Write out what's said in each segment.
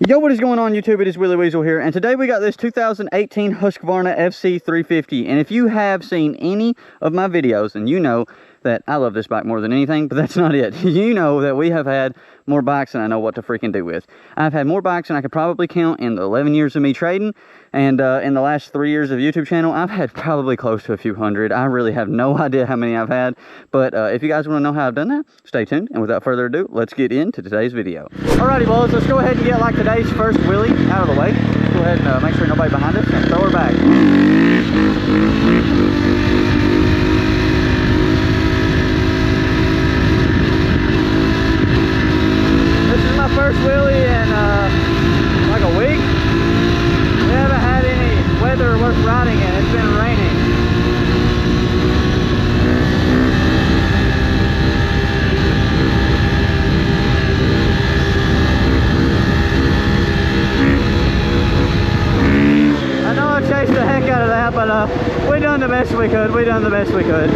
Yo, what is going on YouTube? It is WheelieWeasel here, and today we got this 2018 Husqvarna FC350. And if you have seen any of my videos, and you know that I love this bike more than anything, but that's not it. You know that we have had more bikes than I know what to freaking do with. I've had more bikes than I could probably count in the 11 years of me trading, and in the last 3 years of YouTube channel, I've had probably close to a few hundred. I really have no idea how many I've had, but if you guys want to know how I've done that, stay tuned. And without further ado, let's get into today's video. Alrighty, boys, let's go ahead and get like today's first wheelie out of the way. Let's go ahead and make sure nobody behind us and throw her back. First wheelie in like a week. We haven't had any weather worth riding in. It's been raining. I know I chased the heck out of that, but we done the best we could. We done the best we could.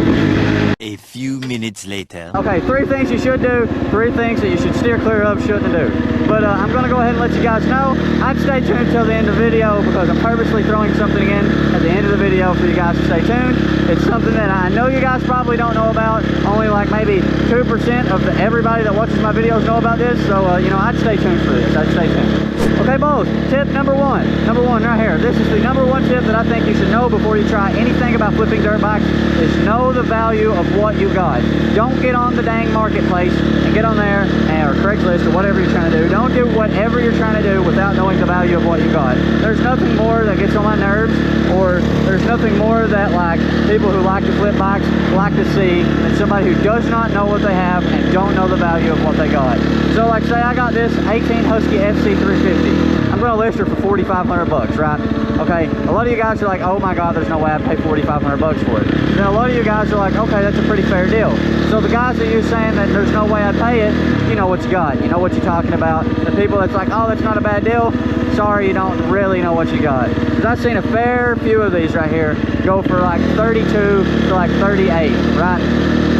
A few minutes later. Okay, 3 things you should do, 3 things that you should steer clear of, shouldn't do. But I'm going to go ahead and let you guys know. I'd stay tuned until the end of the video because I'm purposely throwing something in at the end of the video for you guys to stay tuned. It's something that I know you guys probably don't know about. Only like maybe 2% of everybody that watches my videos know about this. So, you know, I'd stay tuned for this. I'd stay tuned. Okay, boys, tip number one. Number one right here. This is the number 1 tip that I think you should know before you try anything about flipping dirt bikes is know the value of what you got. Don't get on the dang marketplace and get on there or Craigslist or whatever you're trying to do. Don't do whatever you're trying to do without knowing the value of what you got. There's nothing more that gets on my nerves, or there's nothing more that like people who like to flip bikes like to see than somebody who does not know what they have and don't know the value of what they got. So like say I got this 18 Husky FC350. I'm gonna list her for 4,500 bucks, right? Okay, a lot of you guys are like, oh my god, there's no way I'd pay 4,500 bucks for it. Then a lot of you guys are like, okay, that's a pretty fair deal. So the guys that you're saying that there's no way I'd pay it, you know what you got, you know what you're talking about. The people that's like, oh, that's not a bad deal, sorry, you don't really know what you got. Because I've seen a fair few of these right here go for like 32 to like 38, right?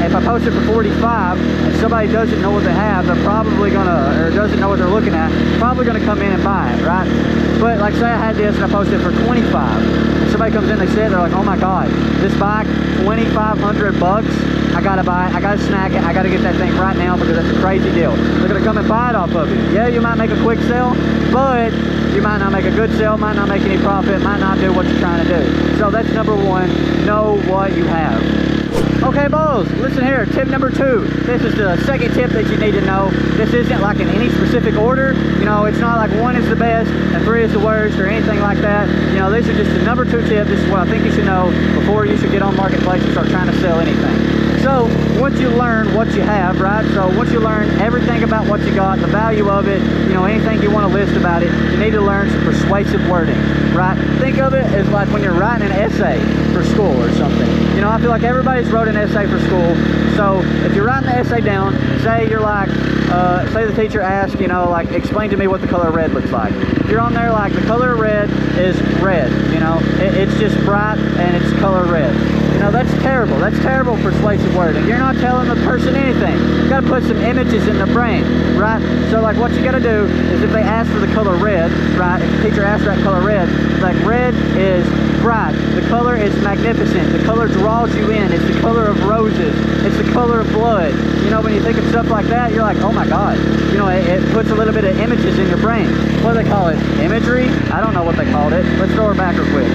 If I post it for 45 and somebody doesn't know what they have, they're probably gonna, or doesn't know what they're looking at, probably gonna come in and buy it, right? But like say I had this and I posted it for 25 and somebody comes in, they say, they're like, oh my god, this bike, 2,500 bucks, I gotta buy it, I gotta snag it, I gotta get that thing right now because that's a crazy deal. They're gonna come and buy it off of you. Yeah, you might make a quick sale, but you might not make a good sale, might not make any profit, might not do what you're trying to do. So that's number 1, know what you have. Okay, boys, listen here, tip number 2. This is the second tip that you need to know. This isn't like in any specific order. You know, it's not like 1 is the best and 3 is the worst or anything like that. You know, these are just the number 2 tip. This is what I think you should know before you should get on Marketplace and start trying to sell anything. So, once you learn what you have, right? So, once you learn everything about what you got, the value of it, you know, anything you want to list about it, you need to learn some persuasive wording, right? Think of it as like when you're writing an essay for school or something. You know, I feel like everybody's wrote an essay for school. So, if you're writing the essay down, say you're like, say the teacher asks, you know, like, explain to me what the color red looks like. If you're on there like, the color red is red, you know, it's just bright and it's color red. You know, that's terrible. That's terrible persuasive wording. You're not telling the person anything. You gotta put some images in their brain, right? So like what you gotta do is if they ask for the color red, right? If the teacher asks for that color red, like red is bright. The color is magnificent. The color draws you in. It's the color of roses. It's the color of blood. You know, when you think of stuff like that, you're like, oh my god. You know, it puts a little bit of images in your brain. What do they call it? Imagery? I don't know what they called it. Let's throw her back real quick.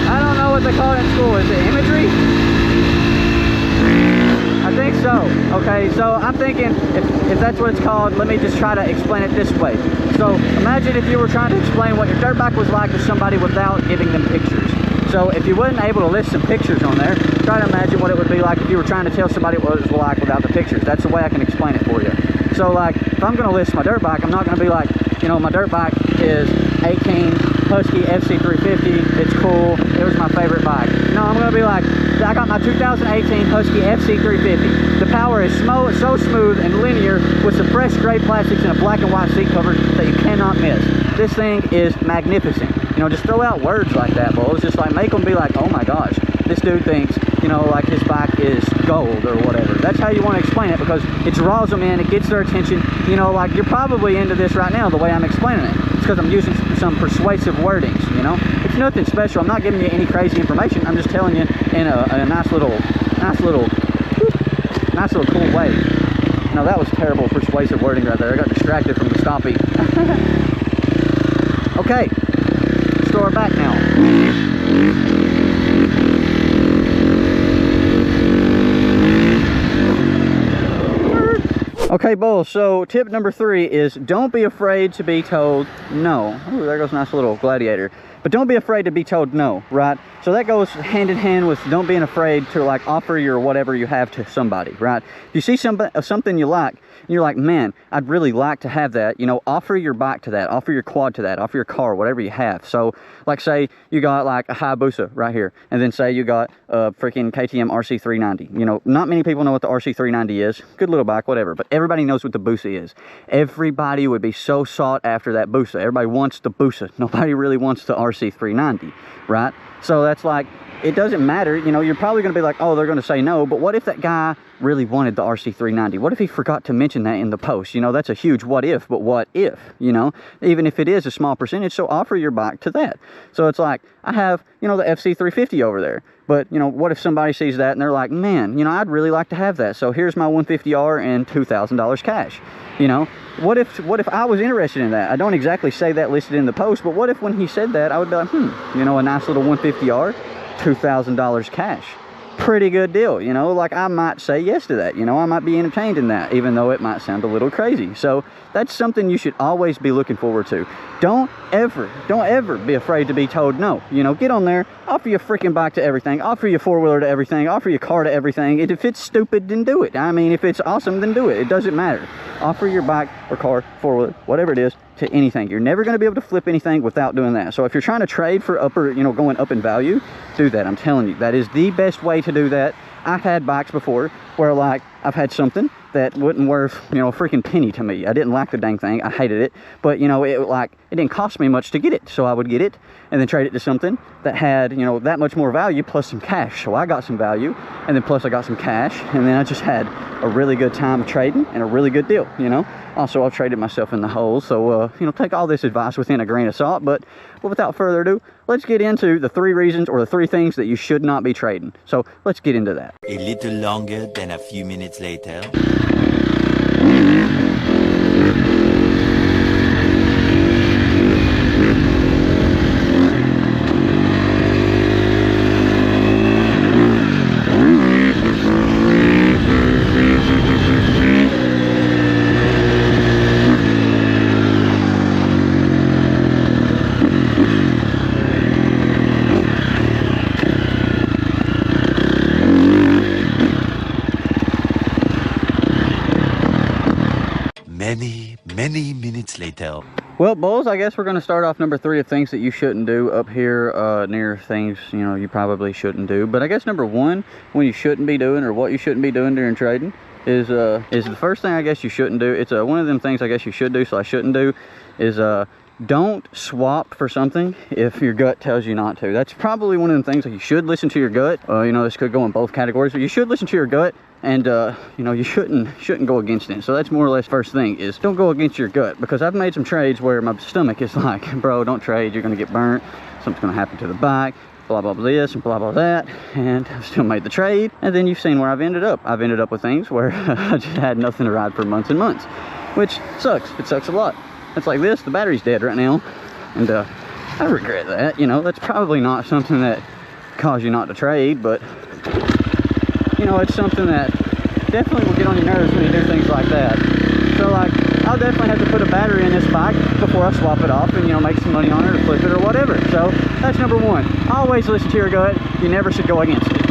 I don't know what they call it in school. Is it imagery? I think so. Okay, so I'm thinking if that's what it's called, let me just try to explain it this way. So imagine if you were trying to explain what your dirt bike was like to somebody without giving them pictures. So if you wasn't able to list some pictures on there, try to imagine what it would be like if you were trying to tell somebody what it was like without the pictures. That's the way I can explain it for you. So like, if I'm going to list my dirt bike, I'm not going to be like, you know, my dirt bike is 18 Husky FC350, it's cool, it was my favorite bike. No, I'm going to be like, I got my 2018 Husky FC350. The power is so smooth and linear with some fresh gray plastics and a black and white seat cover that you cannot miss. This thing is magnificent. You know, just throw out words like that, bulls. Just like make them be like, oh my gosh, this dude thinks, you know, like his bike is gold or whatever. That's how you want to explain it, because it draws them in, it gets their attention. You know, like you're probably into this right now the way I'm explaining it. It's because I'm using some persuasive wordings, you know. It's nothing special. I'm not giving you any crazy information. I'm just telling you in a nice little cool way. No, that was terrible persuasive wording right there. I got distracted from the stoppie. Okay, let's throw her back now. Okay, bulls, so tip number 3 is don't be afraid to be told no. Ooh, there goes a nice little gladiator. But don't be afraid to be told no, right? So that goes hand in hand with don't being afraid to like offer your whatever you have to somebody, right? If you see something you like, and you're like, man, I'd really like to have that, you know, offer your bike to that, offer your quad to that, offer your car, whatever you have. So like say you got like a Hayabusa right here, and then say you got a freaking KTM RC390. You know, not many people know what the RC390 is. Good little bike, whatever, but everybody knows what the Busa is. Everybody would be so sought after that Busa. Everybody wants the Busa. Nobody really wants the RC390, right? So that's like, it doesn't matter, you know, you're probably going to be like, oh, they're going to say no, but what if that guy really wanted the RC390? What if he forgot to mention that in the post? You know, that's a huge what if, but what if, you know, even if it is a small percentage, so offer your bike to that. So it's like, I have, you know, the FC350 over there, but, you know, what if somebody sees that and they're like, man, you know, I'd really like to have that, so here's my 150R and $2,000 cash, you know? What if I was interested in that? I don't exactly say that listed in the post, but what if when he said that, I would be like, you know, a nice little 150R, $2,000 cash. Pretty good deal, you know, like I might say yes to that, you know, I might be entertained in that, even though it might sound a little crazy. So that's something you should always be looking forward to. Don't ever be afraid to be told no. You know, get on there, offer your freaking bike to everything, offer your four-wheeler to everything, offer your car to everything. If it's stupid, then do it. I mean, if it's awesome, then do it. It doesn't matter. Offer your bike or car, four-wheeler, whatever it is, to anything. You're never going to be able to flip anything without doing that. So if you're trying to trade for going up in value, do that. I'm telling you, that is the best way to do that. I've had bikes before where like I've had something that wasn't worth, you know, a freaking penny to me. I didn't like the dang thing. I hated it. But, you know, it didn't cost me much to get it. So I would get it and then trade it to something that had, you know, that much more value plus some cash. So I got some value, and then plus I got some cash, and then I just had a really good time trading and a really good deal, you know. Also, I've traded myself in the hole. So, you know, take all this advice within a grain of salt. But without further ado, let's get into the 3 reasons or the 3 things that you should not be trading. So let's get into that. A little longer than a few minutes later. Many minutes later. Well, bulls, I guess we're going to start off number 3 of things that you shouldn't do up here near things, you know, you probably shouldn't do. But I guess number 1, when you shouldn't be doing or what you shouldn't be doing during trading is the first thing I guess you shouldn't do. It's one of them things I guess you should do, so I shouldn't do, is don't swap for something if your gut tells you not to. That's probably one of the things that you should listen to your gut. You know, this could go in both categories, but you should listen to your gut. And you know, you shouldn't go against it. So that's more or less first thing, is don't go against your gut, because I've made some trades where my stomach is like, bro, don't trade, you're gonna get burnt, something's gonna happen to the bike, blah blah blah this and blah blah that, and I've still made the trade. And then you've seen where I've ended up with things where I just had nothing to ride for months and months, which sucks. It sucks a lot. It's like this, the battery's dead right now, and I regret that. You know, that's probably not something that caused you not to trade, but you know, it's something that definitely will get on your nerves when you do things like that. So like, I'll definitely have to put a battery in this bike before I swap it off and, you know, make some money on it or flip it or whatever. So that's number 1. Always listen to your gut. You never should go against it.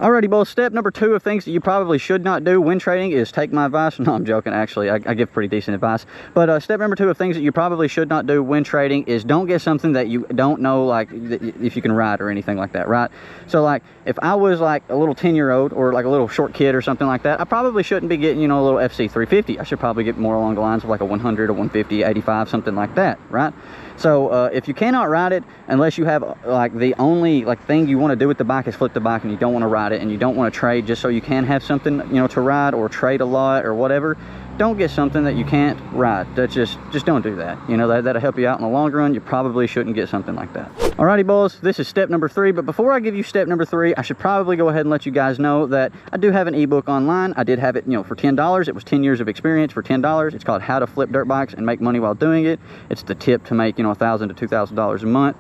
Alrighty, boys, step number 2 of things that you probably should not do when trading is take my advice. No, I'm joking, actually. I give pretty decent advice. But step number 2 of things that you probably should not do when trading is don't get something that you don't know, like, if you can ride or anything like that, right? So, like, if I was, like, a little 10-year-old or, like, a little short kid or something like that, I probably shouldn't be getting, you know, a little FC 350. I should probably get more along the lines of, like, a 100, a 150, 85, something like that, right? So if you cannot ride it unless you have like the only like thing you want to do with the bike is flip the bike, and you don't want to ride it and you don't want to trade just so you can have something, you know, to ride or trade a lot or whatever, don't get something that you can't ride. That's just don't do that. You know, that'll help you out in the long run. You probably shouldn't get something like that. Alrighty, boys, this is step number 3. But before I give you step number 3, I should probably go ahead and let you guys know that I do have an ebook online. I did have it, you know, for $10. It was 10 years of experience for $10. It's called How to Flip Dirt Bikes and Make Money While Doing It. It's the tip to make, you know, $1,000 to $2,000 a month.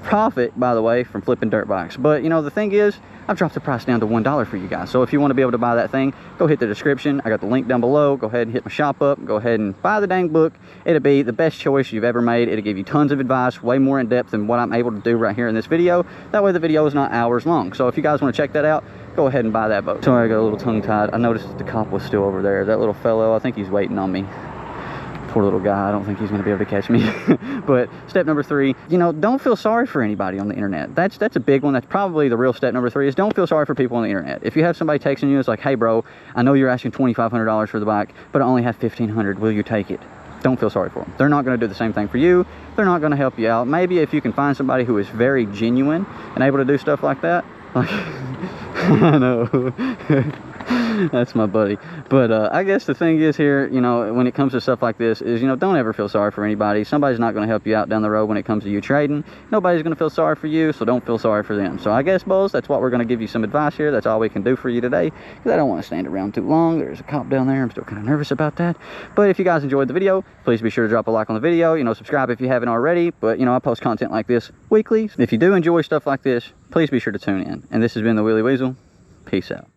Profit, by the way, from flipping dirt bikes. But, you know, the thing is, I've dropped the price down to $1 for you guys. So if you want to be able to buy that thing, go hit the description. I got the link down below. Go ahead and hit my shop up. Go ahead and buy the dang book. It'll be the best choice you've ever made. It'll give you tons of advice, way more in depth than what I'm able to do right here in this video. That way the video is not hours long. So if you guys want to check that out, go ahead and buy that book. Sorry, I got a little tongue tied. I noticed that the cop was still over there. That little fellow, I think he's waiting on me. Poor little guy. I don't think he's going to be able to catch me. But step number 3, you know, don't feel sorry for anybody on the internet. That's a big one. That's probably the real step number 3 is don't feel sorry for people on the internet. If you have somebody texting you, it's like, hey bro, I know you're asking $2,500 for the bike, but I only have $1,500. Will you take it? Don't feel sorry for them. They're not going to do the same thing for you. They're not going to help you out. Maybe if you can find somebody who is very genuine and able to do stuff like that, like, I know. That's my buddy. But I guess the thing is here, you know, when it comes to stuff like this is, you know, don't ever feel sorry for anybody. Somebody's not going to help you out down the road when it comes to you trading. Nobody's going to feel sorry for you, so don't feel sorry for them. So I guess, boys, that's what we're going to give you some advice here. That's all we can do for you today, because I don't want to stand around too long. There's a cop down there. I'm still kind of nervous about that. But if you guys enjoyed the video, please be sure to drop a like on the video. You know, subscribe if you haven't already. But, you know, I post content like this weekly. If you do enjoy stuff like this, please be sure to tune in. And this has been the Wheelie Weasel. Peace out.